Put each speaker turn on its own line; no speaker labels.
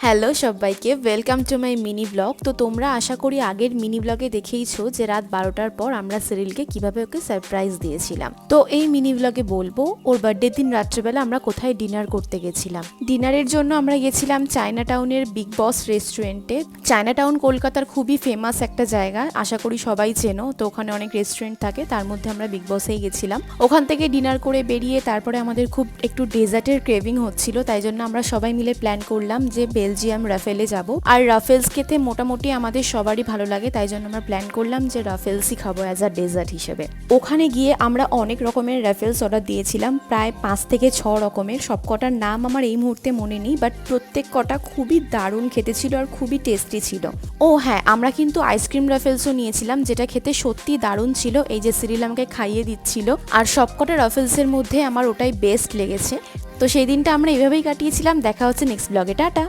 Hello সবাইকে, welcome to my mini blog. তো তোমরা আশা করি আগের মিনি ব্লগে দেখেইছো যে রাত 12টার পর আমরা সিরিলকে কিভাবে ওকে সারপ্রাইজ দিয়েছিলাম। তো এই মিনি ব্লগে বলবো ওর বার্থডের দিন রাত্রেবেলা আমরা কোথায় ডিনার করতে গেছিলাম। ডিনারের জন্য আমরা গেছিলাম চায়না টাউনের বিগ বস রেস্টুরেন্টে। চায়না টাউন কলকাতার খুবই ফেমাস একটা জায়গা, আশা করি সবাই চেনো। তো ওখানে অনেক রেস্টুরেন্ট থাকে, তার মধ্যে আমরা বিগ বসেই গেছিলাম। ওখান থেকে ডিনার করে বেরিয়ে তারপরে আমাদের খুব একটু ডেজার্টের ক্রেভিং হচ্ছিল, তাই জন্য আমরা সবাই মিলে প্ল্যান করলাম যে বেলজিয়াম রাফেলে যাব। আর রাফেলস খেতে মোটামুটি আমাদের সবারই ভালো লাগে, তাই জন্য আমরা প্ল্যান করলাম যে রাফেলসই খাবো অ্যাজ আ ডেজার্ট হিসেবে। ওখানে গিয়ে আমরা অনেক রকমের রাফেলস অর্ডার দিয়েছিলাম, প্রায় 5 থেকে 6 রকমের। সব কটার নাম আমার এই মুহূর্তে মনে নেই, বাট প্রত্যেক কটা খুবই দারুণ খেতে ছিল আর খুবই টেস্টি ছিল। ও হ্যাঁ, আমরা কিন্তু আইসক্রিম রাফেলসও নিয়েছিলাম, যেটা খেতে সত্যি দারুণ ছিল। এই যে সিরিল আমাকে খাইয়ে দিচ্ছিল, আর সব কটা রাফেলসের মধ্যে আমার ওটাই বেস্ট লেগেছে। তো সেই দিনটা আমরা এভাবেই কাটিয়েছিলাম। দেখা হচ্ছে নেক্সট ব্লগে, টাটা।